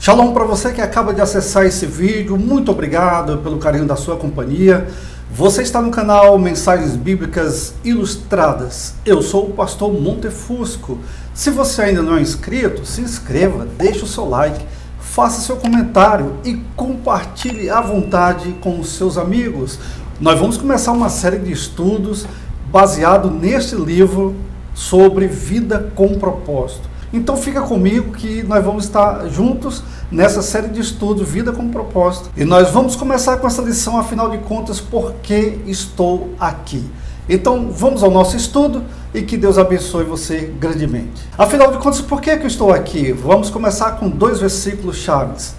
Shalom para você que acaba de acessar esse vídeo, muito obrigado pelo carinho da sua companhia. Você está no canal Mensagens Bíblicas Ilustradas. Eu sou o pastor Montefusco. Se você ainda não é inscrito, se inscreva, deixe o seu like, faça seu comentário e compartilhe à vontade com os seus amigos. Nós vamos começar uma série de estudos baseado neste livro sobre vida com propósito. Então fica comigo que nós vamos estar juntos nessa série de estudos, Vida com Propósito. E nós vamos começar com essa lição, afinal de contas, por que estou aqui? Então vamos ao nosso estudo e que Deus abençoe você grandemente. Afinal de contas, por que eu estou aqui? Vamos começar com 2 versículos chaves.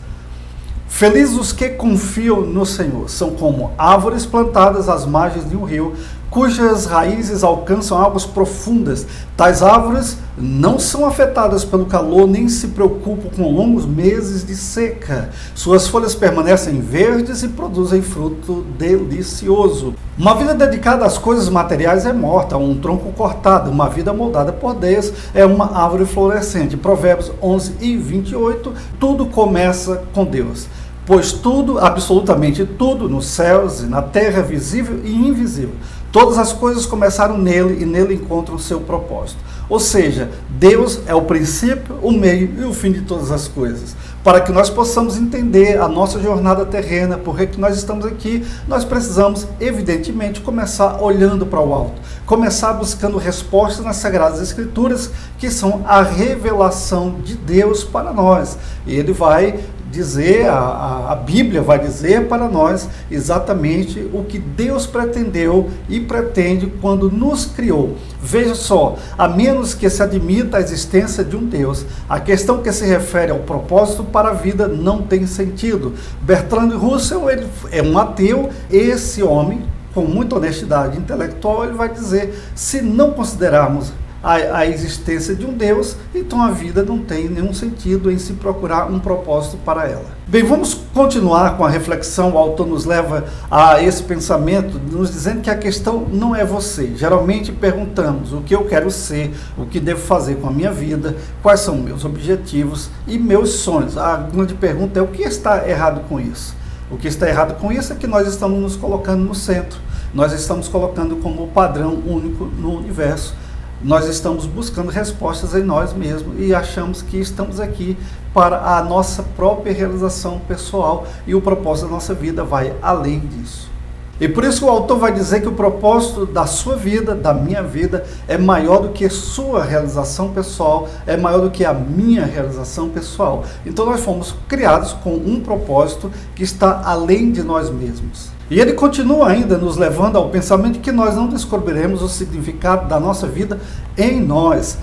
Felizes os que confiam no Senhor, são como árvores plantadas às margens de um rio, cujas raízes alcançam águas profundas. Tais árvores não são afetadas pelo calor, nem se preocupam com longos meses de seca. Suas folhas permanecem verdes e produzem fruto delicioso. Uma vida dedicada às coisas materiais é morta, um tronco cortado. Uma vida moldada por Deus é uma árvore florescente. Provérbios 11:28, tudo começa com Deus. Pois tudo, absolutamente tudo, nos céus e na terra, visível e invisível, todas as coisas começaram nele e nele encontram o seu propósito. Ou seja, Deus é o princípio, o meio e o fim de todas as coisas. Para que nós possamos entender a nossa jornada terrena, por que nós estamos aqui, nós precisamos, evidentemente, começar olhando para o alto. Começar buscando respostas nas Sagradas Escrituras, que são a revelação de Deus para nós. E Ele vai dizer, a Bíblia vai dizer para nós exatamente o que Deus pretendeu e pretende quando nos criou. Veja só, a menos que se admita a existência de um Deus, a questão que se refere ao propósito para a vida não tem sentido. Bertrand Russell, ele é um ateu. Esse homem, com muita honestidade intelectual, ele vai dizer, se não considerarmos a existência de um Deus, então a vida não tem nenhum sentido em se procurar um propósito para ela. Bem, vamos continuar com a reflexão. O autor nos leva a esse pensamento, nos dizendo que a questão não é você. Geralmente perguntamos o que eu quero ser, o que devo fazer com a minha vida, quais são meus objetivos e meus sonhos. A grande pergunta é o que está errado com isso? O que está errado com isso é que nós estamos nos colocando no centro, nós estamos colocando como padrão único no universo. Nós estamos buscando respostas em nós mesmos e achamos que estamos aqui para a nossa própria realização pessoal e o propósito da nossa vida vai além disso. E por isso o autor vai dizer que o propósito da sua vida, da minha vida, é maior do que sua realização pessoal, é maior do que a minha realização pessoal. Então nós fomos criados com um propósito que está além de nós mesmos. E ele continua ainda nos levando ao pensamento de que nós não descobriremos o significado da nossa vida em nós.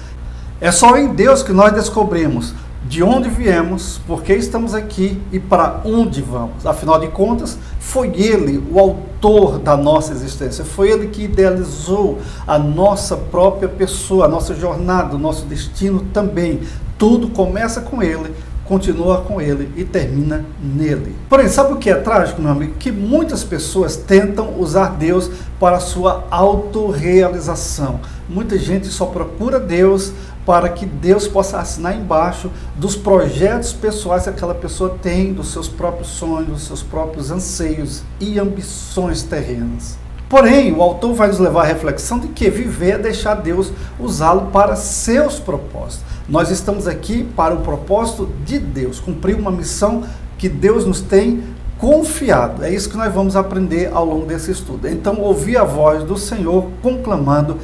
É só em Deus que nós descobrimos de onde viemos, por que estamos aqui e para onde vamos. Afinal de contas, foi Ele o autor da nossa existência, foi Ele que idealizou a nossa própria pessoa, a nossa jornada, o nosso destino também. Tudo começa com Ele, continua com Ele e termina nele. Porém, sabe o que é trágico, meu amigo? Que muitas pessoas tentam usar Deus para a sua autorrealização. Muita gente só procura Deus para que Deus possa assinar embaixo dos projetos pessoais que aquela pessoa tem, dos seus próprios sonhos, dos seus próprios anseios e ambições terrenas. Porém, o autor vai nos levar à reflexão de que viver é deixar Deus usá-lo para seus propósitos. Nós estamos aqui para o propósito de Deus, cumprir uma missão que Deus nos tem confiado. É isso que nós vamos aprender ao longo desse estudo. Então, ouvi a voz do Senhor conclamando: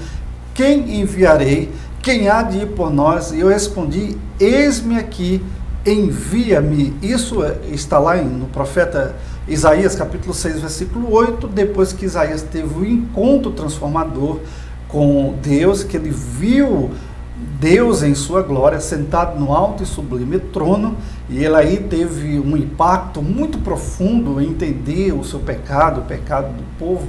quem enviarei? Quem há de ir por nós? E eu respondi: eis-me aqui, envia-me. Isso está lá no profeta Isaías, capítulo 6, versículo 8, depois que Isaías teve o encontro transformador com Deus, que ele viu Deus em sua glória, sentado no alto e sublime trono, e ele aí teve um impacto muito profundo em entender o seu pecado, o pecado do povo,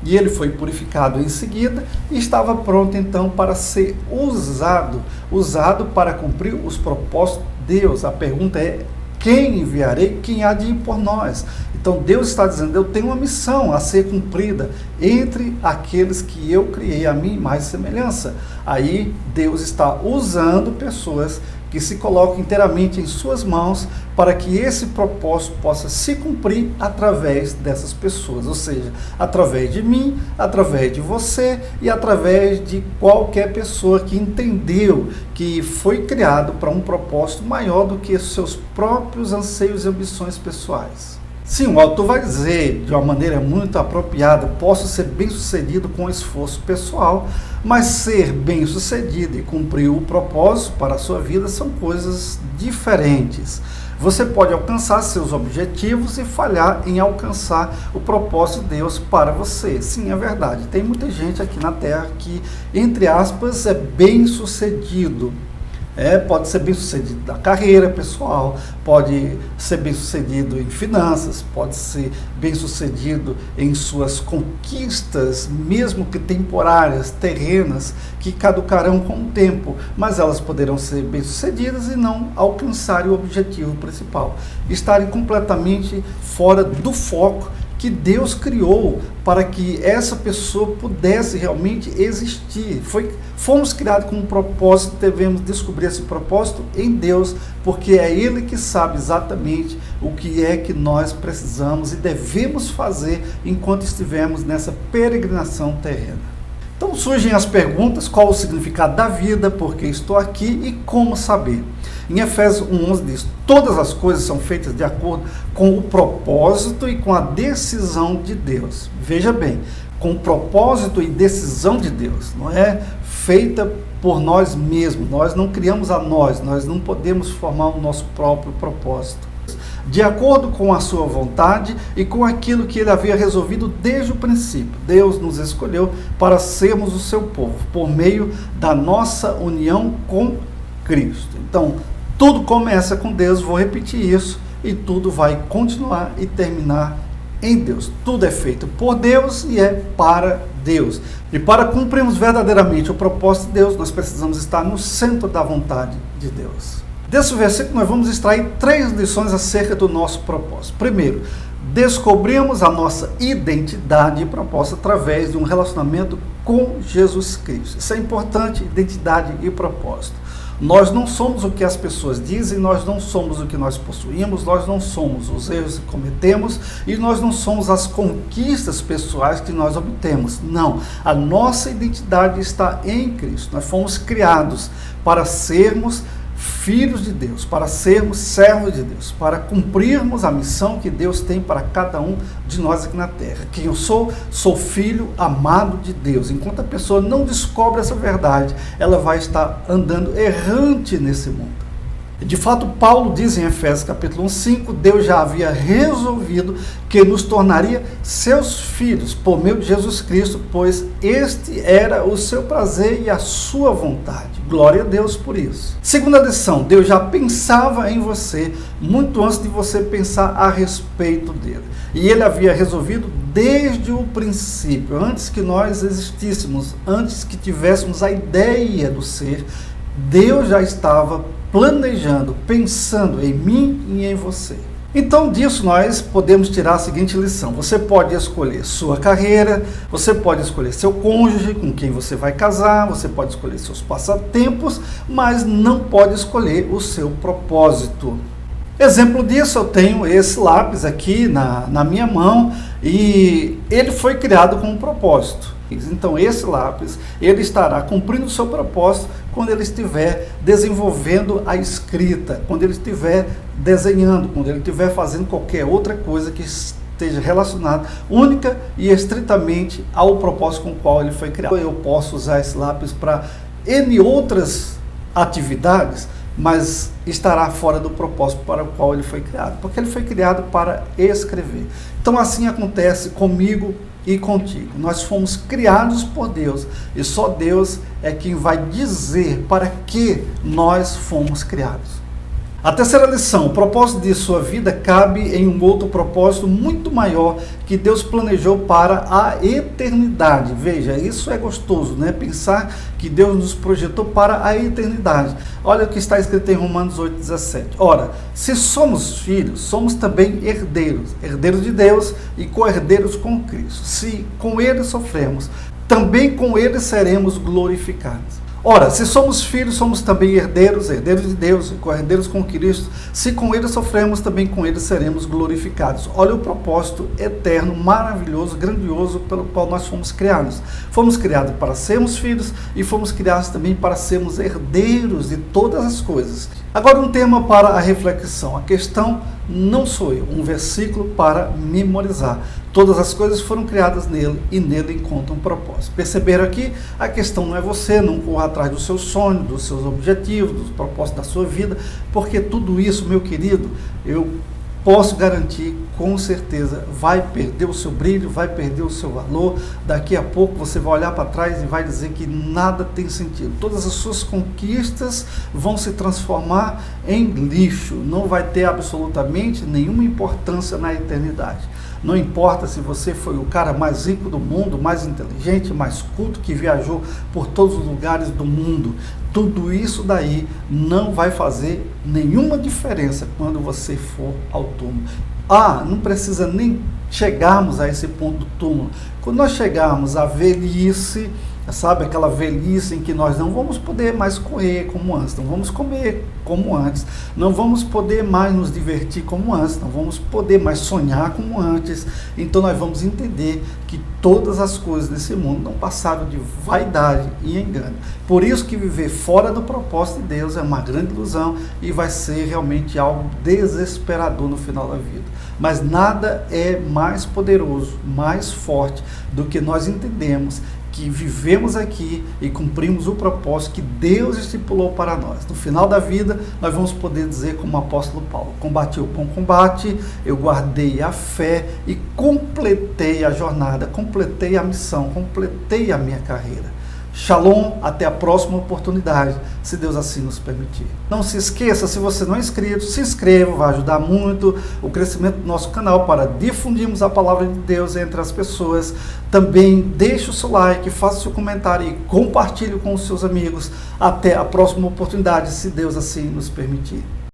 e ele foi purificado em seguida e estava pronto então para ser usado para cumprir os propósitos de Deus. A pergunta é: quem enviarei? Quem há de ir por nós? Então Deus está dizendo: eu tenho uma missão a ser cumprida entre aqueles que eu criei a minha imagem e semelhança. Aí Deus está usando pessoas que se coloca inteiramente em suas mãos para que esse propósito possa se cumprir através dessas pessoas, ou seja, através de mim, através de você e através de qualquer pessoa que entendeu que foi criado para um propósito maior do que os seus próprios anseios e ambições pessoais. Sim, o autor vai dizer de uma maneira muito apropriada: posso ser bem-sucedido com esforço pessoal, mas ser bem-sucedido e cumprir o propósito para a sua vida são coisas diferentes. Você pode alcançar seus objetivos e falhar em alcançar o propósito de Deus para você. Sim, é verdade. Tem muita gente aqui na Terra que, entre aspas, é bem-sucedido. Pode ser bem-sucedido na carreira pessoal, pode ser bem-sucedido em finanças, pode ser bem-sucedido em suas conquistas, mesmo que temporárias, terrenas, que caducarão com o tempo, mas elas poderão ser bem-sucedidas e não alcançarem o objetivo principal, estarem completamente fora do foco que Deus criou para que essa pessoa pudesse realmente existir. Fomos criados com um propósito, devemos descobrir esse propósito em Deus, porque é Ele que sabe exatamente o que é que nós precisamos e devemos fazer enquanto estivermos nessa peregrinação terrena. Então surgem as perguntas: qual o significado da vida, por que estou aqui e como saber? Em Efésios 1:11 diz: todas as coisas são feitas de acordo com o propósito e com a decisão de Deus. Veja bem, com o propósito e decisão de Deus, não é feita por nós mesmos, nós não criamos a nós não podemos formar o nosso próprio propósito. De acordo com a sua vontade e com aquilo que Ele havia resolvido desde o princípio. Deus nos escolheu para sermos o seu povo, por meio da nossa união com Cristo. Então, tudo começa com Deus, vou repetir isso, e tudo vai continuar e terminar em Deus. Tudo é feito por Deus e é para Deus. E para cumprirmos verdadeiramente o propósito de Deus, nós precisamos estar no centro da vontade de Deus. Desse versículo nós vamos extrair 3 lições acerca do nosso propósito. Primeiro, descobrimos a nossa identidade e propósito através de um relacionamento com Jesus Cristo. Isso é importante, identidade e propósito. Nós não somos o que as pessoas dizem, nós não somos o que nós possuímos, nós não somos os erros que cometemos e nós não somos as conquistas pessoais que nós obtemos. Não, a nossa identidade está em Cristo. Nós fomos criados para sermos filhos de Deus, para sermos servos de Deus, para cumprirmos a missão que Deus tem para cada um de nós aqui na terra. Quem eu sou? Sou filho amado de Deus. Enquanto a pessoa não descobre essa verdade, ela vai estar andando errante nesse mundo. De fato, Paulo diz em Efésios capítulo 1:5, Deus já havia resolvido que nos tornaria seus filhos por meio de Jesus Cristo, pois este era o seu prazer e a sua vontade. Glória a Deus por isso. Segunda lição, Deus já pensava em você muito antes de você pensar a respeito dele. E ele havia resolvido desde o princípio, antes que nós existíssemos, antes que tivéssemos a ideia do ser, Deus já estava planejando, pensando em mim e em você. Então disso nós podemos tirar a seguinte lição: você pode escolher sua carreira, você pode escolher seu cônjuge, com quem você vai casar, você pode escolher seus passatempos, mas não pode escolher o seu propósito. Exemplo disso, eu tenho esse lápis aqui na minha mão e ele foi criado com um propósito. Então esse lápis, ele estará cumprindo o seu propósito quando ele estiver desenvolvendo a escrita, quando ele estiver desenhando, quando ele estiver fazendo qualquer outra coisa que esteja relacionada única e estritamente ao propósito com o qual ele foi criado. Eu posso usar esse lápis para N outras atividades, mas estará fora do propósito para o qual ele foi criado, porque ele foi criado para escrever. Então assim acontece comigo e contigo. Nós fomos criados por Deus e só Deus é quem vai dizer para que nós fomos criados. A terceira lição: o propósito de sua vida cabe em um outro propósito muito maior que Deus planejou para a eternidade. Veja, isso é gostoso, né? Pensar que Deus nos projetou para a eternidade. Olha o que está escrito em Romanos 8:17. Ora, se somos filhos, somos também herdeiros, herdeiros de Deus e co-herdeiros com Cristo. Se com Ele sofremos, também com Ele seremos glorificados. Ora, se somos filhos, somos também herdeiros, herdeiros de Deus, co-herdeiros com Cristo. Se com Ele sofremos, também com Ele seremos glorificados. Olha o propósito eterno, maravilhoso, grandioso pelo qual nós fomos criados. Fomos criados para sermos filhos e fomos criados também para sermos herdeiros de todas as coisas. Agora um tema para a reflexão. A questão não sou eu, um versículo para memorizar. Todas as coisas foram criadas nele e nele encontra um propósito. Perceberam aqui? A questão não é você, não corra atrás do seu sonho, dos seus objetivos, dos propósitos da sua vida, porque tudo isso, meu querido, eu posso garantir, com certeza, vai perder o seu brilho, vai perder o seu valor. Daqui a pouco você vai olhar para trás e vai dizer que nada tem sentido. Todas as suas conquistas vão se transformar em lixo. Não vai ter absolutamente nenhuma importância na eternidade. Não importa se você foi o cara mais rico do mundo, mais inteligente, mais culto, que viajou por todos os lugares do mundo. Tudo isso daí não vai fazer nenhuma diferença quando você for ao túmulo. Não precisa nem chegarmos a esse ponto do túmulo. Quando nós chegarmos à velhice, sabe, aquela velhice em que nós não vamos poder mais correr como antes, não vamos comer como antes, não vamos poder mais nos divertir como antes, não vamos poder mais sonhar como antes. Então nós vamos entender que todas as coisas desse mundo não passaram de vaidade e engano. Por isso que viver fora do propósito de Deus é uma grande ilusão e vai ser realmente algo desesperador no final da vida. Mas nada é mais poderoso, mais forte do que nós entendemos que vivemos aqui e cumprimos o propósito que Deus estipulou para nós. No final da vida, nós vamos poder dizer como o apóstolo Paulo: combati o bom combate, eu guardei a fé e completei a jornada, completei a missão, completei a minha carreira. Shalom, até a próxima oportunidade, se Deus assim nos permitir. Não se esqueça, se você não é inscrito, se inscreva, vai ajudar muito o crescimento do nosso canal para difundirmos a palavra de Deus entre as pessoas. Também deixe o seu like, faça o seu comentário e compartilhe com os seus amigos. Até a próxima oportunidade, se Deus assim nos permitir.